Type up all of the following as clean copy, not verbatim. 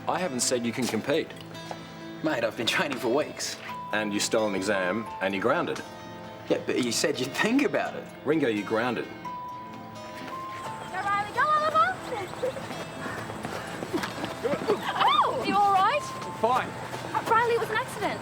I haven't said you can compete. Mate, I've been training for weeks. And you stole an exam and you're grounded. Yeah, but you said you'd think about it. Ringo, you're grounded. Go, Riley, go, Oliver! Oh! Are you all right? Fine. Riley, it was an accident.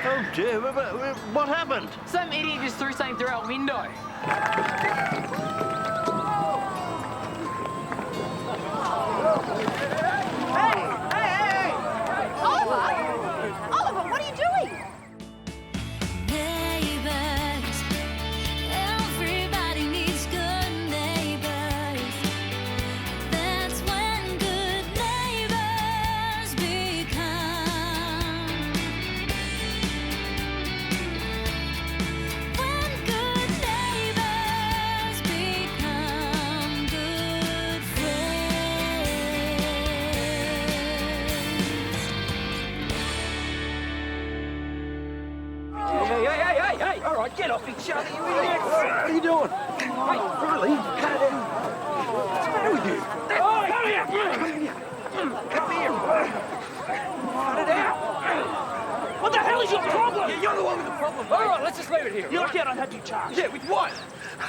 Oh dear, what happened? Some idiot just threw something through our window. Hey! Oliver, what are you doing? Neighbours, everybody needs good neighbours. That's when good neighbours become. When good neighbours become good friends. Hey! All right, get off each other, you idiots! What are you doing? Hey, Riley, cut it out. What's the matter with you? Oh, come here! Come here! Cut it out! What the hell is your problem? Yeah, you're the one with the problem, mate. All right, let's just leave it here. You're lucky I don't have you charged. Yeah, with what?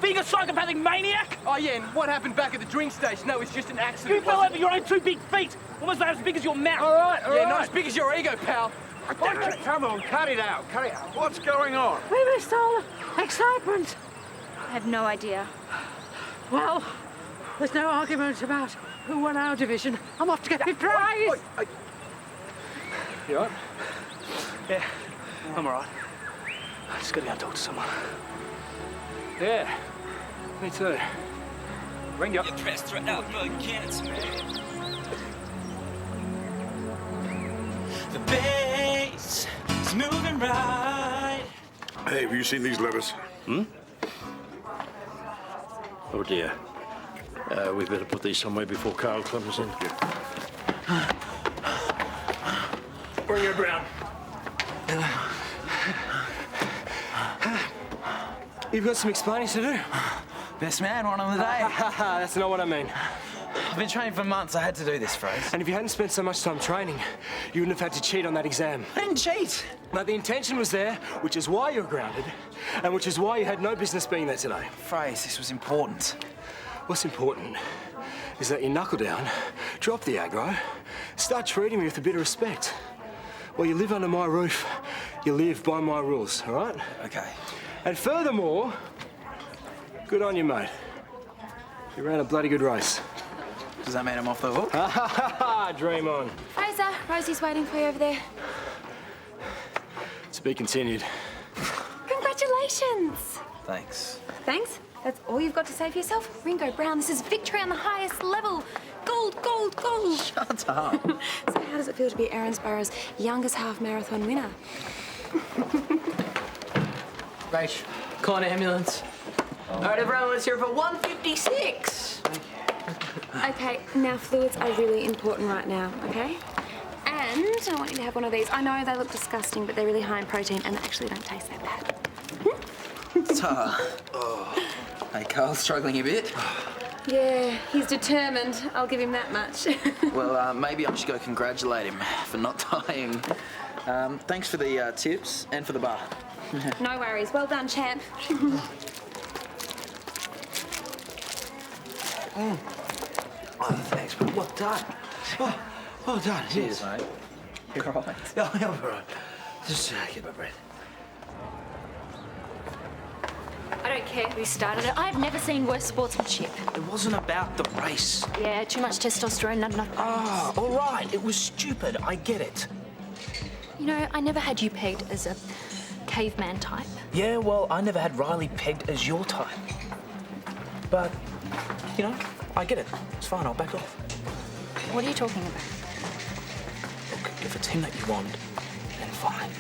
Being a psychopathic maniac? Oh, yeah, and what happened back at the drink station? No, it's just an accident. You fell over your own two big feet. Almost as big as your mouth. All right. Not as big as your ego, pal. Come on, cut it out. What's going on? We missed all excitement. I have no idea. Well, there's no argument about who won our division. I'm off to get my prize. You all right? Yeah, I'm all right. I just gotta go and talk to someone. Yeah, me too. Ring up. Your pressed right out against me. The bass is moving right. Hey, have you seen these letters? Oh dear. We better put these somewhere before Karl comes in. Bring her Brown. You've got some explaining to do. Best man, one on the day. That's not what I mean. I've been training for months. I had to do this, Frazer. And if you hadn't spent so much time training, you wouldn't have had to cheat on that exam. I didn't cheat. Now, the intention was there, which is why you're grounded, and which is why you had no business being there today. Frazer, this was important. What's important is that you knuckle down, drop the aggro, start treating me with a bit of respect. Well, you live under my roof, you live by my rules, all right? Okay. And furthermore, good on you, mate. You ran a bloody good race. Does that mean I'm off the hook? Ha ha ha ha! Dream on. Frazer, Rosie's waiting for you over there. To be continued. Congratulations. Thanks. Thanks. That's all you've got to say for yourself? Ringo Brown, this is victory on the highest level. Gold, gold, gold. Shut up. So how does it feel to be Erinsborough's youngest half-marathon winner? Rach, call an ambulance. All right, everyone, let's hear it for 156. Okay, now fluids are really important right now, okay? And I want you to have one of these. I know they look disgusting, but they're really high in protein and they actually don't taste that bad. Hey, Karl's struggling a bit. Yeah, he's determined. I'll give him that much. Well, maybe I should go congratulate him for not dying. Thanks for the tips and for the bar. No worries. Well done, champ. Oh, thanks, but well done. Well done. Cheers, mate. You're all right. Yeah, I'm all right. Just get my breath. I don't care who started it. I've never seen worse sportsmanship. It wasn't about the race. Yeah, too much testosterone, not enough brains. Ah, all right. It was stupid. I get it. You know, I never had you pegged as a caveman type. Yeah, well, I never had Riley pegged as your type. But, you know, I get it. It's fine. I'll back off. What are you talking about? Look, if it's him that you want, then fine.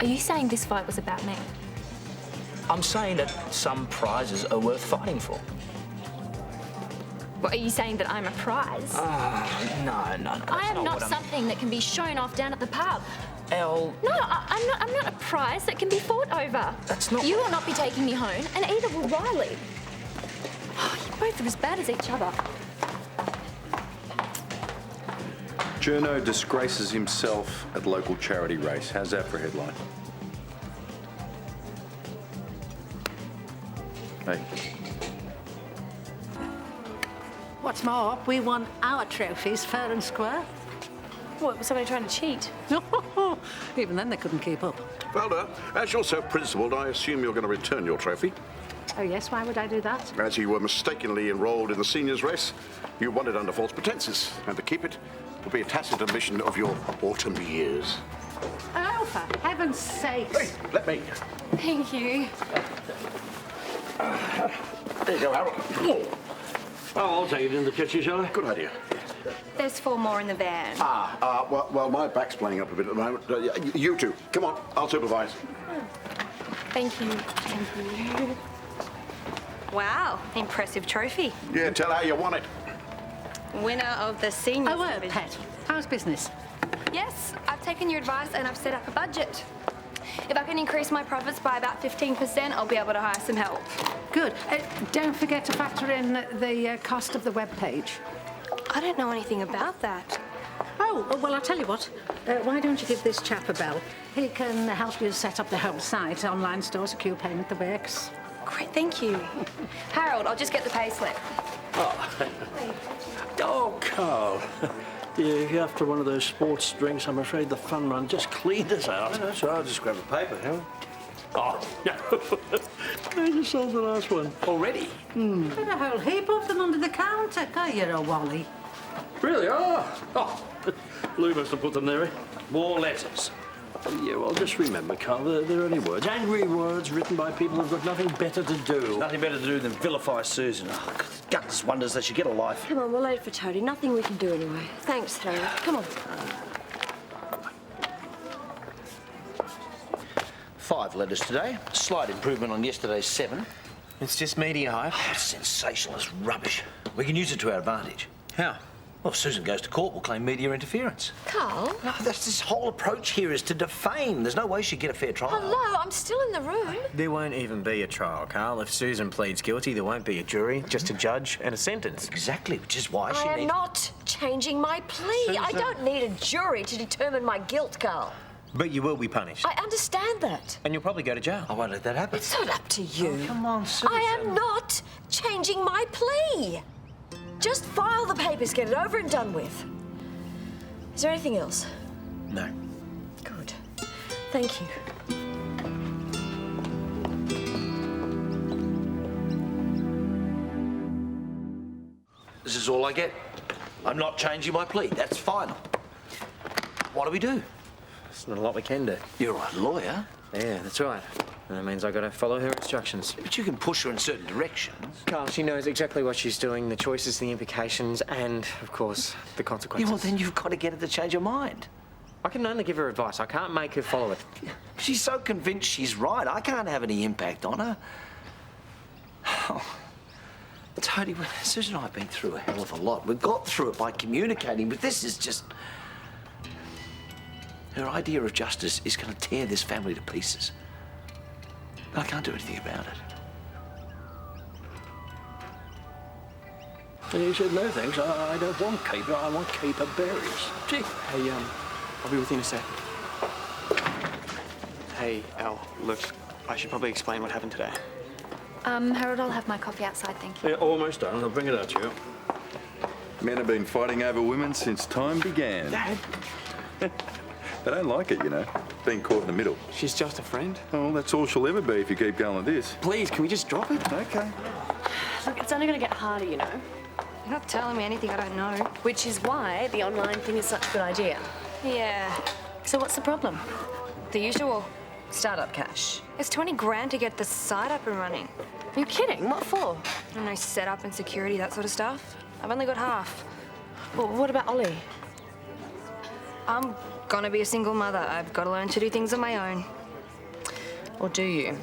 Are you saying this fight was about me? I'm saying that some prizes are worth fighting for. What, are you saying that I'm a prize? No. I am not something that can be shown off down at the pub. Elle. No, I'm not a prize that can be fought over. That's not. You will not be taking me home, and either will Riley. Oh, you both are as bad as each other. Journo disgraces himself at local charity race. How's that for a headline? Hey. What's more, we won our trophies fair and square. What, was somebody trying to cheat? Even then they couldn't keep up. Felder, as you're so principled, I assume you're going to return your trophy. Oh yes, why would I do that? As you were mistakenly enrolled in the seniors race, you won it under false pretenses, and to keep it will be a tacit admission of your autumn years. Oh, for heaven's sake! Hey, let me. Thank you. There you go, Harold. Oh, I'll take it in the kitchen, shall I? Good idea. There's 4 more in the van. Well, my back's playing up a bit at the moment. You two, come on, I'll supervise. Thank you. Thank you. Wow, impressive trophy. Yeah, tell how you won it. Winner of the senior. Oh, Pet, how's business? Yes, I've taken your advice and I've set up a budget. If I can increase my profits by about 15%, I'll be able to hire some help. Good. Don't forget to factor in the cost of the web page. I don't know anything about that. Oh, well, I'll tell you what. Why don't you give this chap a bell? He can help you set up the whole site, online store, secure payment, the works. Great, thank you. Harold, I'll just get the pay slip. Oh, Carl. Yeah, after one of those sports drinks, I'm afraid the fun run just cleaned us out. That's all right, I'll just grab a paper, Harold. Oh, no. I just sold the last one. Already? Put a whole heap of them under the counter. God, you're a wally. Really? Oh. Lou must have put them there, eh? More letters. Yeah, well, just remember, Carl, they're only words. Angry words written by people who've got nothing better to do. Nothing better to do than vilify Susan. Oh, gutless wonders that she get a life. Come on, we're late for Toadie. Nothing we can do anyway. Thanks, Harold. Come on. 5 letters today. Slight improvement on yesterday's 7. It's just media hype. Oh, it's sensational. It's rubbish. We can use it to our advantage. How? Well, if Susan goes to court, we'll claim media interference. Carl? No, that's this whole approach here is to defame. There's no way she'd get a fair trial. Hello, I'm still in the room. There won't even be a trial, Carl. If Susan pleads guilty, there won't be a jury, just a judge and a sentence. Exactly, which is why she I am needs... not changing my plea. I don't need a jury to determine my guilt, Carl. But you will be punished. I understand that. And you'll probably go to jail. I won't let that happen. It's not up to you. Oh, come on, Susan. I am not changing my plea. Just file the papers, get it over and done with. Is there anything else? No. Good. Thank you. This is all I get. I'm not changing my plea. That's final. What do we do? There's not a lot we can do. You're a lawyer. Yeah, that's right. And that means I've got to follow her instructions. But you can push her in certain directions. Carl, she knows exactly what she's doing, the choices, the implications, and, of course, the consequences. Yeah, well, then you've got to get her to change her mind. I can only give her advice. I can't make her follow it. She's so convinced she's right. I can't have any impact on her. Oh. Toadie, Susan and I have been through a hell of a lot. We've got through it by communicating, but this is just... Her idea of justice is going to tear this family to pieces. I can't do anything about it. And he said, no thanks, I don't want caper, I want caper berries. Gee. Hey, I'll be with you in a sec. Hey, Elle, look, I should probably explain what happened today. Harold, I'll have my coffee outside, thank you. Yeah, almost done. I'll bring it out to you. Men have been fighting over women since time began. Dad. They don't like it, you know, being caught in the middle. She's just a friend. Oh, that's all she'll ever be if you keep going like this. Please, can we just drop it? Okay. Look, it's only going to get harder, you know. You're not telling me anything I don't know. Which is why the online thing is such a good idea. Yeah. So what's the problem? The usual. Startup cash. It's 20 grand to get the site up and running. Are you kidding? What for? I don't know, setup and security, that sort of stuff. I've only got half. Well, what about Ollie? I'm gonna be a single mother. I've got to learn to do things on my own. Or do you?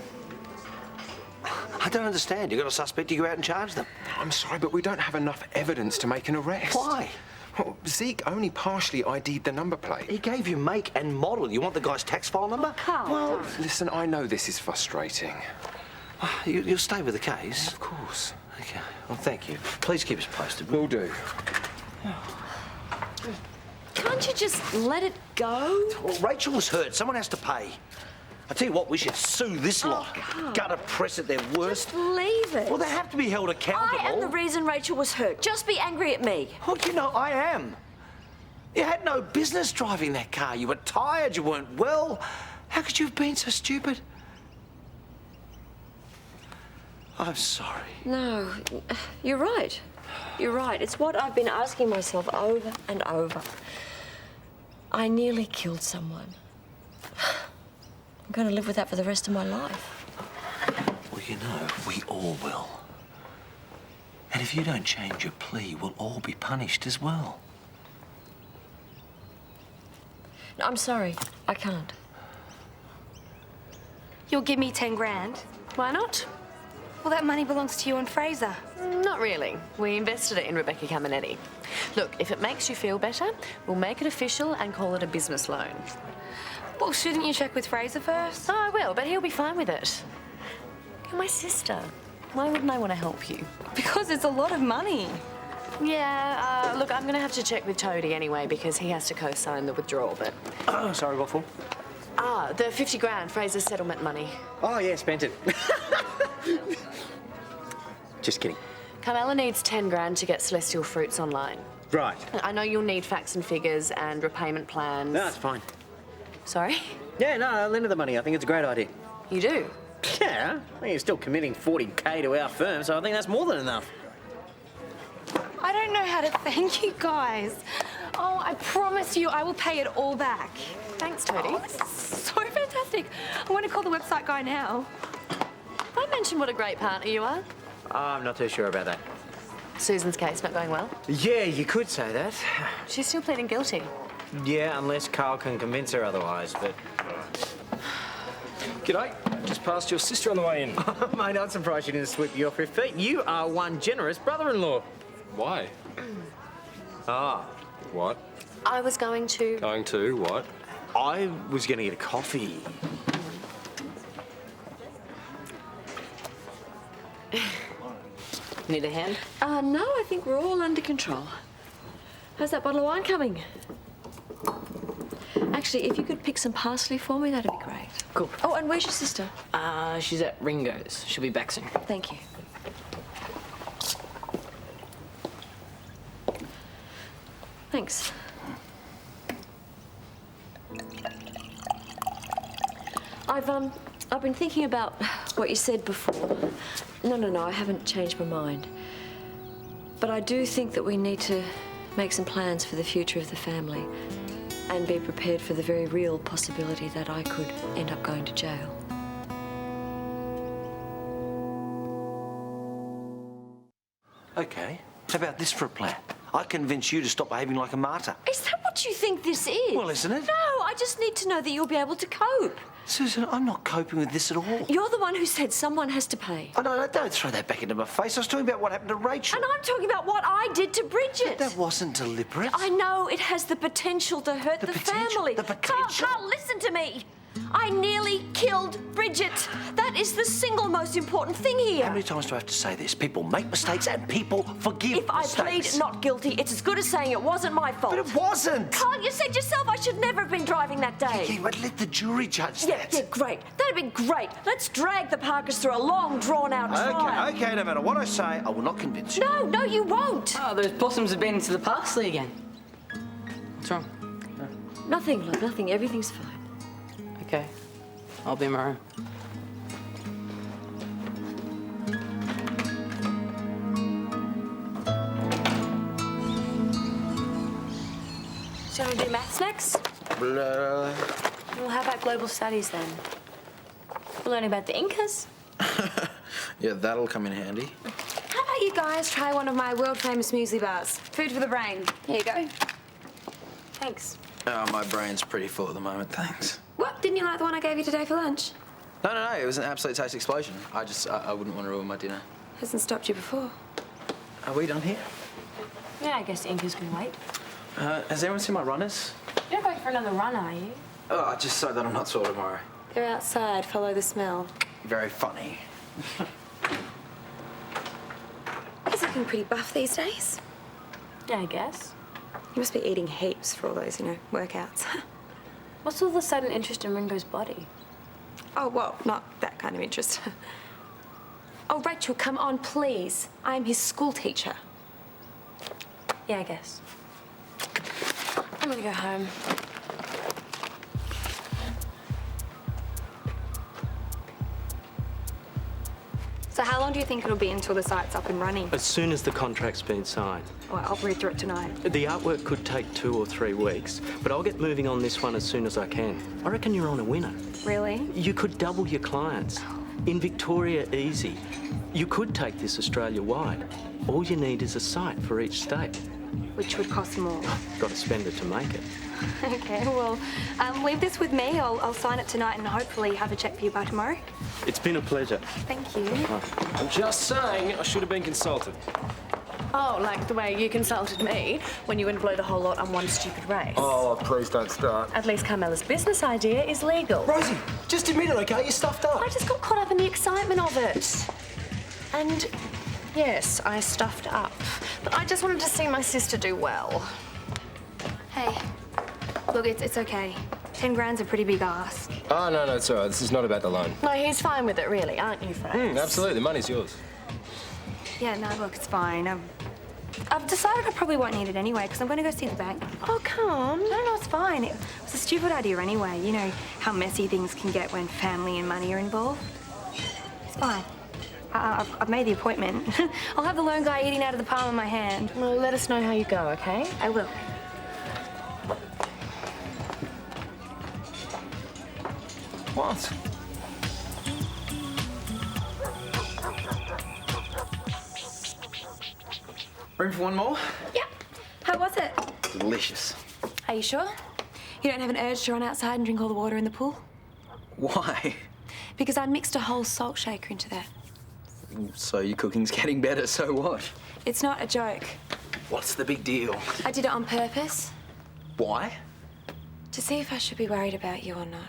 I don't understand. You got a suspect, you go out and charge them. I'm sorry, but we don't have enough evidence to make an arrest. Why? Well, Zeke only partially ID'd the number plate. He gave you make and model. You want the guy's tax file number? Carl. Well, listen, I know this is frustrating. You'll stay with the case? Of course. Okay. Well, thank you. Please keep us posted. Will do. Can't you just let it go? Well, Rachel was hurt. Someone has to pay. I tell you what, we should sue this lot. Carl. Gutter press at their worst. Just leave it. Well, they have to be held accountable. I am the reason Rachel was hurt. Just be angry at me. Oh, you know, I am. You had no business driving that car. You were tired, you weren't well. How could you have been so stupid? I'm sorry. No, you're right. You're right. It's what I've been asking myself over and over. I nearly killed someone. I'm going to live with that for the rest of my life. Well, you know, we all will. And if you don't change your plea, we'll all be punished as well. No, I'm sorry. I can't. You'll give me 10 grand. Why not? Well, that money belongs to you and Frazer. Not really. We invested it in Rebecchi Cameniti. Look, if it makes you feel better, we'll make it official and call it a business loan. Well, shouldn't you check with Frazer first? Oh, I will, but he'll be fine with it. You're my sister. Why wouldn't I want to help you? Because it's a lot of money. Yeah, look, I'm going to have to check with Toadie anyway because he has to co-sign the withdrawal, but... Oh, sorry, what for? The 50 grand, Frazer's settlement money. Oh, yeah, spent it. Just kidding. Carmella needs 10 grand to get Celestial Fruits online. Right. I know you'll need facts and figures and repayment plans. No, it's fine. Sorry? Yeah, no, I'll lend her the money. I think it's a great idea. You do? Yeah. I mean, you're still committing 40K to our firm, so I think that's more than enough. I don't know how to thank you guys. Oh, I promise you I will pay it all back. Thanks, Toadie. Oh, this is so fantastic. I want to call the website guy now. Have I mentioned what a great partner you are? I'm not too sure about that. Susan's case not going well? Yeah, you could say that. She's still pleading guilty. Yeah, unless Karl can convince her otherwise, but... G'day. Just passed your sister on the way in. Mate, I'm surprised she didn't sweep you off your feet. You are one generous brother-in-law. Why? Ah. What? I was going to... Going to what? I was going to get a coffee. Need a hand? No, I think we're all under control. How's that bottle of wine coming? Actually, if you could pick some parsley for me, that'd be great. Cool. Oh, and where's your sister? She's at Ringo's. She'll be back soon. Thank you. Thanks. I've been thinking about what you said before. No, I haven't changed my mind. But I do think that we need to make some plans for the future of the family and be prepared for the very real possibility that I could end up going to jail. Okay. How about this for a plan? I convince you to stop behaving like a martyr. Is that what you think this is? Well, isn't it? No, I just need to know that you'll be able to cope. Susan, I'm not coping with this at all. You're the one who said someone has to pay. Oh, no, don't throw that back into my face. I was talking about what happened to Rachel. And I'm talking about what I did to Bridget. That wasn't deliberate. I know it has the potential to hurt the family. The potential? Carl, listen to me. I nearly killed Bridget. That is the single most important thing here. How many times do I have to say this? People make mistakes and people forgive If I mistakes. plead not guilty, it's as good as saying it wasn't my fault. But it wasn't. Carl, you said yourself I should never have been driving that day. Yeah, but let the jury judge that. Yeah, great. That'd be great. Let's drag the Parkers through a long, drawn-out trial. Okay, no matter what I say, I will not convince you. No, you won't. Oh, those possums have been into the parsley again. What's wrong? Nothing, love, nothing. Everything's fine. Okay. I'll be in my room. So you want to do maths next? Blah. Well, how about global studies then? We're learning about the Incas. Yeah, that'll come in handy. How about you guys try one of my world-famous muesli bars? Food for the brain. Here you go. Thanks. Oh, my brain's pretty full at the moment, thanks. What? Didn't you like the one I gave you today for lunch? No, it was an absolute taste explosion. I wouldn't want to ruin my dinner. Hasn't stopped you before. Are we done here? Yeah, I guess Inca's can wait. Has anyone seen my runners? You're going for another run, are you? Oh, just so that I'm not sore tomorrow. They're outside. Follow the smell. Very funny. He's looking pretty buff these days. Yeah, I guess. You must be eating heaps for all those, workouts. What's all the sudden interest in Ringo's body? Oh, well, not that kind of interest. Oh, Rachel, come on, please. I'm his school teacher. Yeah, I guess. I'm gonna go home. So how long do you think it'll be until the site's up and running? As soon as the contract's been signed. Well, I'll read through it tonight. The artwork could take 2 or 3 weeks, but I'll get moving on this one as soon as I can. I reckon you're on a winner. Really? You could double your clients. In Victoria, easy. You could take this Australia-wide. All you need is a site for each state. Which would cost more. Got to spend it to make it. Okay, well, leave this with me. I'll sign it tonight and hopefully have a check for you by tomorrow. It's been a pleasure. Thank you. I'm just saying I should have been consulted. Oh, like the way you consulted me when you wouldn't blow the whole lot on one stupid race. Oh, please don't start. At least Carmella's business idea is legal. Rosie, just admit it, okay? You stuffed up. I just got caught up in the excitement of it. And yes, I stuffed up. But I just wanted to see my sister do well. Hey, look, it's okay. 10 grand's a pretty big ask. Oh, no, it's all right. This is not about the loan. No, he's fine with it, really, aren't you, Frazer? Absolutely. The money's yours. Yeah, no, look, it's fine. I've decided I probably won't need it anyway because I'm going to go see the bank. Oh, come. No, it's fine. It was a stupid idea anyway. You know how messy things can get when family and money are involved. It's fine. I've made the appointment. I'll have the loan guy eating out of the palm of my hand. Well, let us know how you go, okay? I will. What? Room for one more? Yeah. How was it? Delicious. Are you sure? You don't have an urge to run outside and drink all the water in the pool? Why? Because I mixed a whole salt shaker into that. So your cooking's getting better, so what? It's not a joke. What's the big deal? I did it on purpose. Why? To see if I should be worried about you or not.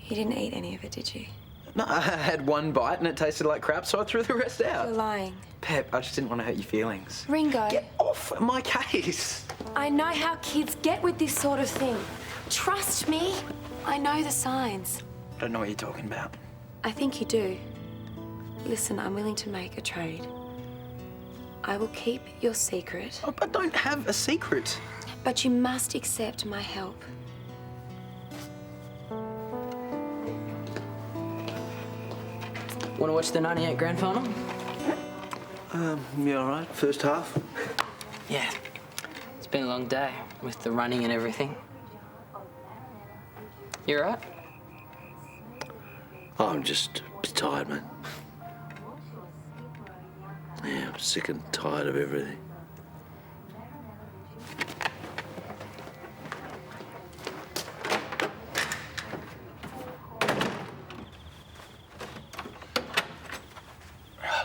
You didn't eat any of it, did you? No, I had one bite and it tasted like crap, so I threw the rest out. You're lying. Pep, I just didn't want to hurt your feelings. Ringo. Get off my case. I know how kids get with this sort of thing. Trust me. I know the signs. I don't know what you're talking about. I think you do. Listen, I'm willing to make a trade. I will keep your secret. Oh, I don't have a secret. But you must accept my help. Want to watch the 98 grand final? Yeah, all right. First half. Yeah. It's been a long day with the running and everything. You all right? I'm just a bit tired, man. Yeah, I'm sick and tired of everything.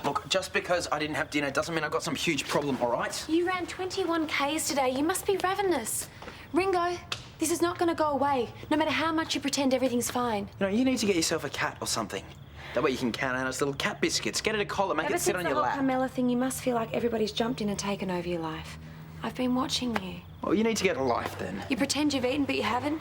Look, just because I didn't have dinner doesn't mean I've got some huge problem, all right? You ran 21 Ks today. You must be ravenous. Ringo, this is not going to go away, no matter how much you pretend everything's fine. You know, you need to get yourself a cat or something. That way you can count out its little cat biscuits. Get it a collar, make Ever it sit on your lap. Since the whole Carmella thing, you must feel like everybody's jumped in and taken over your life. I've been watching you. Well, you need to get a life then. You pretend you've eaten, but you haven't.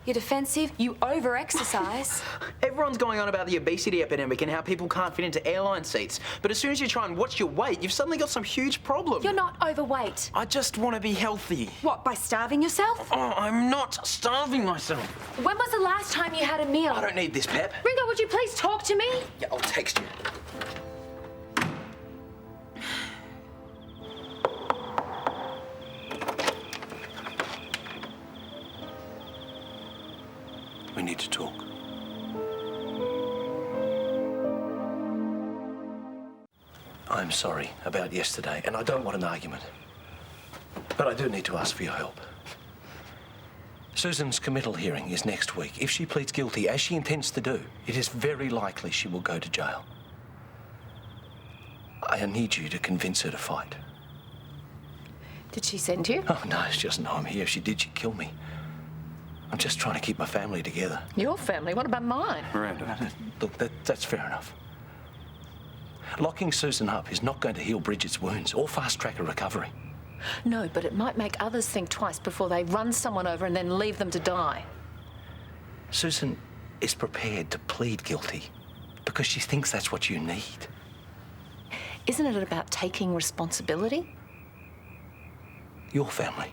You're defensive. You over-exercise. Everyone's going on about the obesity epidemic and how people can't fit into airline seats. But as soon as you try and watch your weight, you've suddenly got some huge problem. You're not overweight. I just want to be healthy. What, by starving yourself? Oh, I'm not starving myself. When was the last time you had a meal? I don't need this, Pep. Ringo, would you please talk to me? Yeah, I'll text you. We need to talk. I'm sorry about yesterday, and I don't want an argument. But I do need to ask for your help. Susan's committal hearing is next week. If she pleads guilty, as she intends to do, it is very likely she will go to jail. I need you to convince her to fight. Did she send you? Oh, no, she doesn't know I'm here. If she did, she'd kill me. I'm just trying to keep my family together. Your family? What about mine? Miranda. Look, that's fair enough. Locking Susan up is not going to heal Bridget's wounds or fast-track her recovery. No, but it might make others think twice before they run someone over and then leave them to die. Susan is prepared to plead guilty because she thinks that's what you need. Isn't it about taking responsibility? Your family.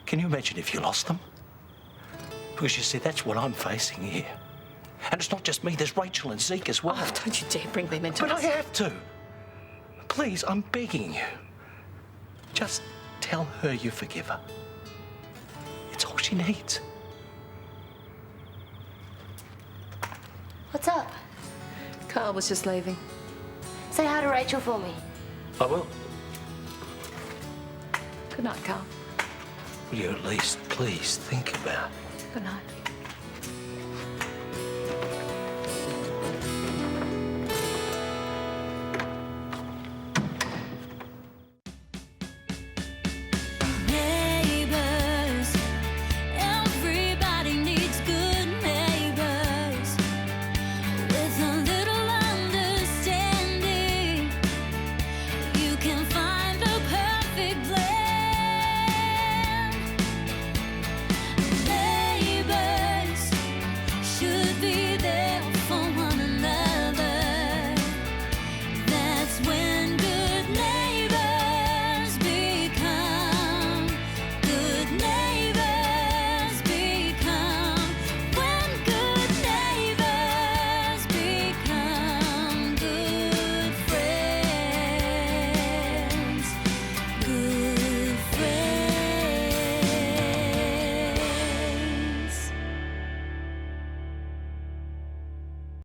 Can you imagine if you lost them? Because you see, that's what I'm facing here. And it's not just me, there's Rachel and Zeke as well. Oh, don't you dare bring them into But this. I have to. Please, I'm begging you. Just tell her you forgive her. It's all she needs. What's up? Carl was just leaving. Say hi to Rachel for me. I will. Good night, Carl. Will you at least please think about Good night.